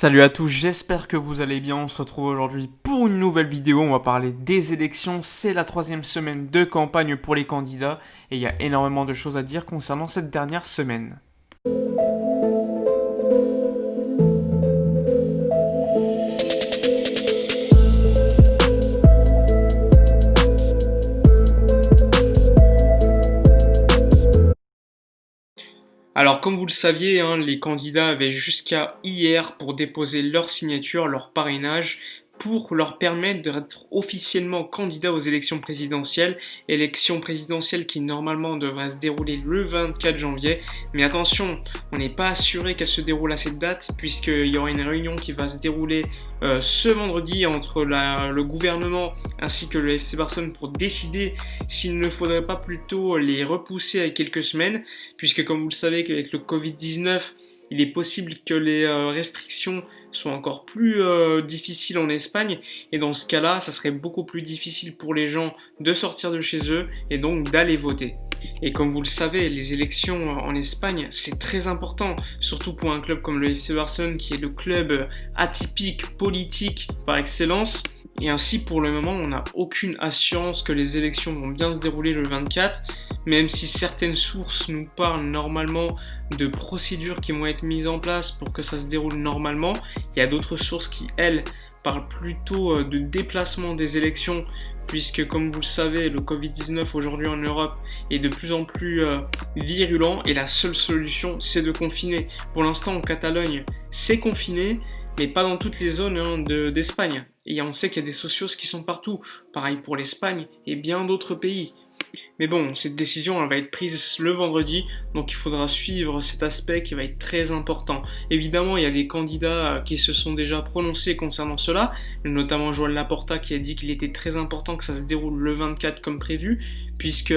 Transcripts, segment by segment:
Salut à tous, j'espère que vous allez bien. On se retrouve aujourd'hui pour une nouvelle vidéo. On va parler des élections. C'est la troisième semaine de campagne pour les candidats et il y a énormément de choses à dire concernant cette dernière semaine. Alors, comme vous le saviez, les candidats avaient jusqu'à hier pour déposer leur signature, leur parrainage, pour leur permettre d'être officiellement candidats aux élections présidentielles qui normalement devraient se dérouler le 24 janvier. Mais attention, on n'est pas assuré qu'elles se déroulent à cette date, puisqu'il y aura une réunion qui va se dérouler ce vendredi entre le gouvernement ainsi que le FC Barcelone pour décider s'il ne faudrait pas plutôt les repousser à quelques semaines, puisque comme vous le savez qu'avec le Covid-19, il est possible que les restrictions soient encore plus difficiles en Espagne, et dans ce cas-là, ça serait beaucoup plus difficile pour les gens de sortir de chez eux et donc d'aller voter. Et comme vous le savez, les élections en Espagne, c'est très important, surtout pour un club comme le FC Barcelone, qui est le club atypique, politique par excellence. Et ainsi, pour le moment, on n'a aucune assurance que les élections vont bien se dérouler le 24, même si certaines sources nous parlent normalement de procédures qui vont être mises en place pour que ça se déroule normalement. Il y a d'autres sources qui, elles, parlent plutôt de déplacement des élections, puisque comme vous le savez, le Covid-19 aujourd'hui en Europe est de plus en plus virulent, et la seule solution, c'est de confiner. Pour l'instant, en Catalogne, c'est confiné, mais pas dans toutes les zones d'Espagne. Et on sait qu'il y a des socios qui sont partout. Pareil pour l'Espagne et bien d'autres pays. Mais bon, cette décision elle va être prise le vendredi, donc il faudra suivre cet aspect qui va être très important. Évidemment, il y a des candidats qui se sont déjà prononcés concernant cela, notamment Joan Laporta qui a dit qu'il était très important que ça se déroule le 24 comme prévu, puisque,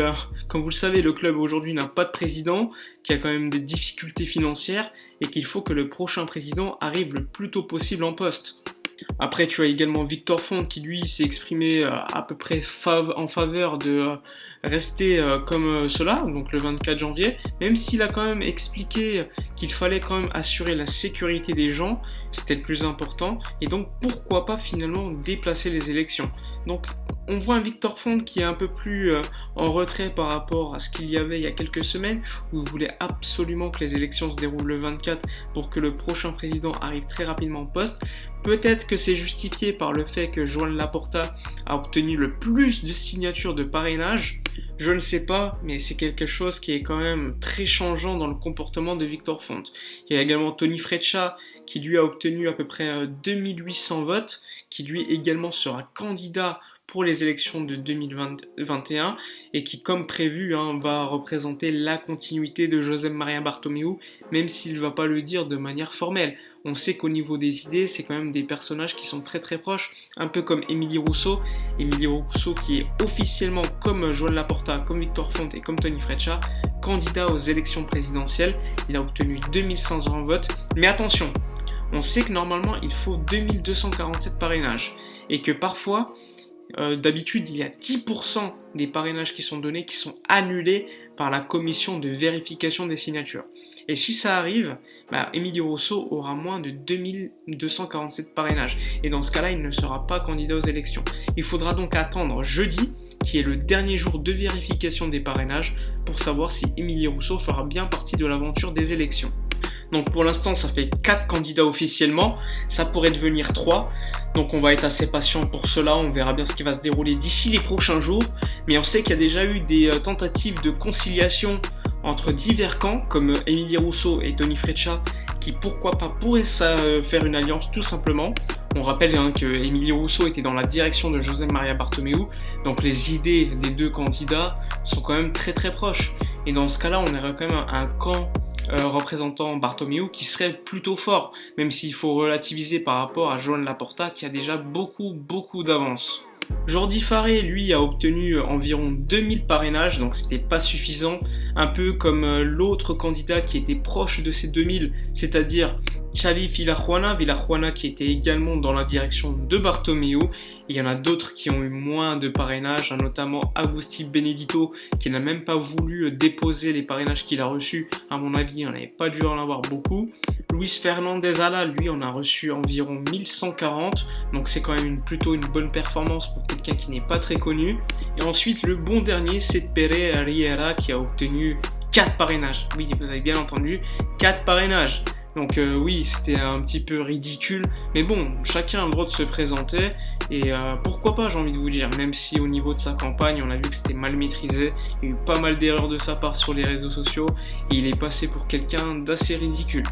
comme vous le savez, le club aujourd'hui n'a pas de président, qui a quand même des difficultés financières, et qu'il faut que le prochain président arrive le plus tôt possible en poste. Après, tu as également Victor Font qui, lui, s'est exprimé à peu près en faveur de rester comme cela, donc le 24 janvier, même s'il a quand même expliqué qu'il fallait quand même assurer la sécurité des gens, c'était le plus important, et donc pourquoi pas finalement déplacer les élections. Donc on voit un Victor Font qui est un peu plus en retrait par rapport à ce qu'il y avait il y a quelques semaines, où il voulait absolument que les élections se déroulent le 24 pour que le prochain président arrive très rapidement en poste. Peut-être que c'est justifié par le fait que Joan Laporta a obtenu le plus de signatures de parrainage. Je ne sais pas, mais c'est quelque chose qui est quand même très changeant dans le comportement de Victor Font. Il y a également Toni Freixa qui lui a obtenu à peu près 2800 votes, qui lui également sera candidat pour les élections de 2021 et qui, comme prévu, va représenter la continuité de José María Bartomeu, même s'il ne va pas le dire de manière formelle. On sait qu'au niveau des idées, c'est quand même des personnages qui sont très très proches, un peu comme Émilie Rousseau. Émilie Rousseau qui est officiellement, comme Joan Laporta, comme Victor Font et comme Toni Freixa, candidat aux élections présidentielles. Il a obtenu 2500 votes, mais attention, on sait que normalement il faut 2247 parrainages et que parfois, d'habitude, il y a 10% des parrainages qui sont donnés qui sont annulés par la commission de vérification des signatures. Et si ça arrive, Émilie Rousseau aura moins de 2247 parrainages. Et dans ce cas-là, il ne sera pas candidat aux élections. Il faudra donc attendre jeudi, qui est le dernier jour de vérification des parrainages, pour savoir si Émilie Rousseau fera bien partie de l'aventure des élections. Donc pour l'instant, ça fait 4 candidats officiellement, ça pourrait devenir 3. Donc on va être assez patient pour cela, on verra bien ce qui va se dérouler d'ici les prochains jours. Mais on sait qu'il y a déjà eu des tentatives de conciliation entre divers camps, comme Émilie Rousseau et Toni Freixa, qui pourquoi pas pourraient faire une alliance tout simplement. On rappelle que Émilie Rousseau était dans la direction de José María Bartomeu, donc les idées des deux candidats sont quand même très très proches. Et dans ce cas-là, on aurait quand même un camp représentant Bartomeu qui serait plutôt fort, même s'il faut relativiser par rapport à Joan Laporta qui a déjà beaucoup d'avance. Jordi Farré, lui, a obtenu environ 2000 parrainages, donc c'était pas suffisant, un peu comme l'autre candidat qui était proche de ces 2000, c'est-à-dire Xavi Villajuana qui était également dans la direction de Bartomeu. Il y en a d'autres qui ont eu moins de parrainages, notamment Agustí Benedito qui n'a même pas voulu déposer les parrainages qu'il a reçus. À mon avis, on n'avait pas dû en avoir beaucoup. Luis Fernandez Ala, lui, on a reçu environ 1140, donc c'est quand même plutôt une bonne performance pour quelqu'un qui n'est pas très connu. Et ensuite, le bon dernier, c'est Pere Riera qui a obtenu 4 parrainages. Oui, vous avez bien entendu, 4 parrainages. Donc oui, c'était un petit peu ridicule, mais bon, chacun a le droit de se présenter, et pourquoi pas, j'ai envie de vous dire, même si au niveau de sa campagne, on a vu que c'était mal maîtrisé, il y a eu pas mal d'erreurs de sa part sur les réseaux sociaux, et il est passé pour quelqu'un d'assez ridicule.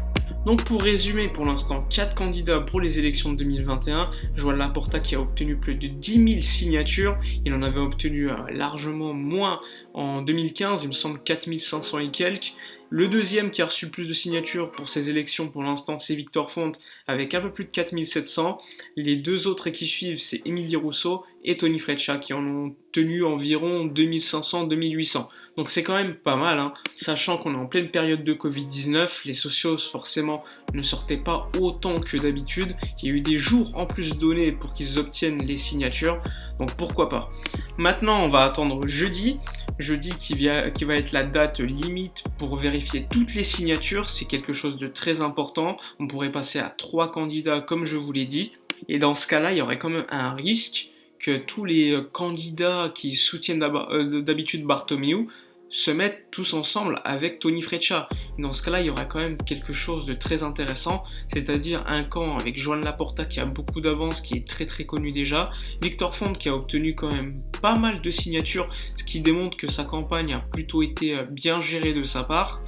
Donc pour résumer, pour l'instant, 4 candidats pour les élections de 2021. Joan Laporta qui a obtenu plus de 10 000 signatures. Il en avait obtenu largement moins en 2015, il me semble 4500 et quelques. Le deuxième qui a reçu plus de signatures pour ces élections pour l'instant, c'est Victor Font avec un peu plus de 4700. Les deux autres qui suivent, c'est Émilie Rousseau et Tony Freccia qui en ont tenu environ 2500-2800. Donc c'est quand même pas mal, hein, sachant qu'on est en pleine période de Covid-19, les socios forcément ne sortaient pas autant que d'habitude, il y a eu des jours en plus donnés pour qu'ils obtiennent les signatures, donc pourquoi pas. Maintenant on va attendre jeudi qui va être la date limite pour vérifier toutes les signatures, c'est quelque chose de très important, on pourrait passer à 3 candidats comme je vous l'ai dit, et dans ce cas-là il y aurait quand même un risque que tous les candidats qui soutiennent d'habitude Bartomeu se mettent tous ensemble avec Tony Freccia. Dans ce cas-là, il y aura quand même quelque chose de très intéressant, c'est-à-dire un camp avec Joan Laporta qui a beaucoup d'avance, qui est très très connu déjà, Victor Font qui a obtenu quand même pas mal de signatures, ce qui démontre que sa campagne a plutôt été bien gérée de sa part,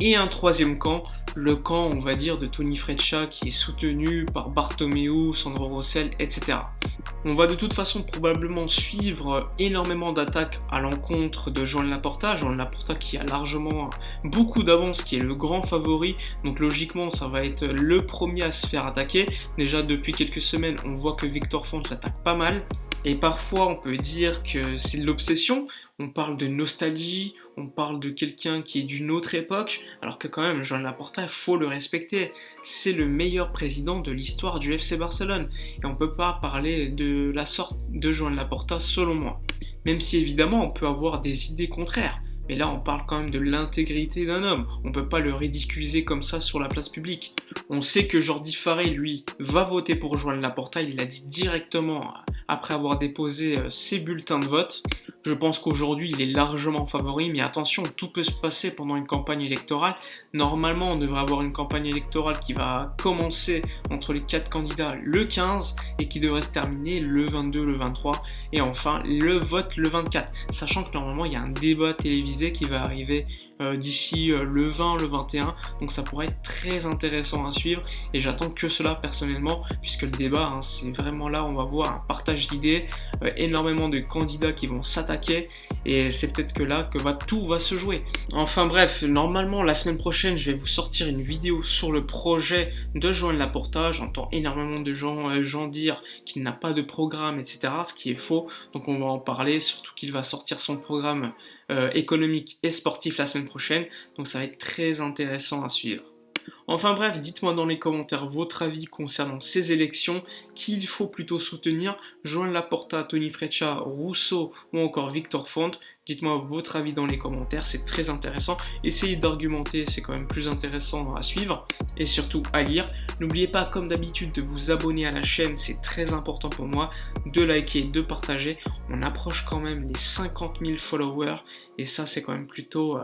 et un troisième camp, le camp, on va dire, de Tony Freccia qui est soutenu par Bartomeu, Sandro Rosell, etc. On va de toute façon probablement suivre énormément d'attaques à l'encontre de Joan Laporta qui a largement beaucoup d'avance, qui est le grand favori, donc logiquement ça va être le premier à se faire attaquer. Déjà depuis quelques semaines, on voit que Victor Font l'attaque pas mal. Et parfois, on peut dire que c'est de l'obsession, on parle de nostalgie, on parle de quelqu'un qui est d'une autre époque, alors que quand même, Joan Laporta, il faut le respecter. C'est le meilleur président de l'histoire du FC Barcelone. Et on ne peut pas parler de la sorte de Joan Laporta, selon moi. Même si, évidemment, on peut avoir des idées contraires. Mais là, on parle quand même de l'intégrité d'un homme. On ne peut pas le ridiculiser comme ça sur la place publique. On sait que Jordi Farré, lui, va voter pour Joan Laporta. Il l'a dit directement après avoir déposé ses bulletins de vote. Je pense qu'aujourd'hui, il est largement favori. Mais attention, tout peut se passer pendant une campagne électorale. Normalement, on devrait avoir une campagne électorale qui va commencer entre les 4 candidats le 15 et qui devrait se terminer le 22, le 23 et enfin le vote le 24. Sachant que normalement, il y a un débat télévisé qui va arriver d'ici le 20, le 21, donc ça pourrait être très intéressant à suivre et j'attends que cela personnellement puisque le débat c'est vraiment là où on va voir un partage d'idées, énormément de candidats qui vont s'attaquer et c'est peut-être que là que tout va se jouer. Enfin bref, normalement la semaine prochaine je vais vous sortir une vidéo sur le projet de Joan Laporta. J'entends énormément de gens dire qu'il n'a pas de programme, etc., ce qui est faux, donc on va en parler, surtout qu'il va sortir son programme économique et sportif la semaine prochaine, donc ça va être très intéressant à suivre. Enfin bref, dites-moi dans les commentaires votre avis concernant ces élections, qui il faut plutôt soutenir, Joan Laporta, Tony Freccia, Rousseau ou encore Victor Font. Dites-moi votre avis dans les commentaires, c'est très intéressant. Essayez d'argumenter, c'est quand même plus intéressant à suivre et surtout à lire. N'oubliez pas, comme d'habitude, de vous abonner à la chaîne, c'est très important pour moi, de liker, de partager. On approche quand même les 50 000 followers et ça c'est quand même plutôt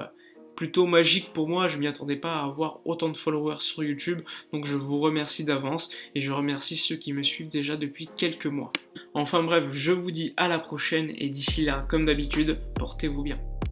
magique pour moi, je m'y attendais pas à avoir autant de followers sur YouTube, donc je vous remercie d'avance et je remercie ceux qui me suivent déjà depuis quelques mois. Enfin bref, je vous dis à la prochaine et d'ici là, comme d'habitude, portez-vous bien.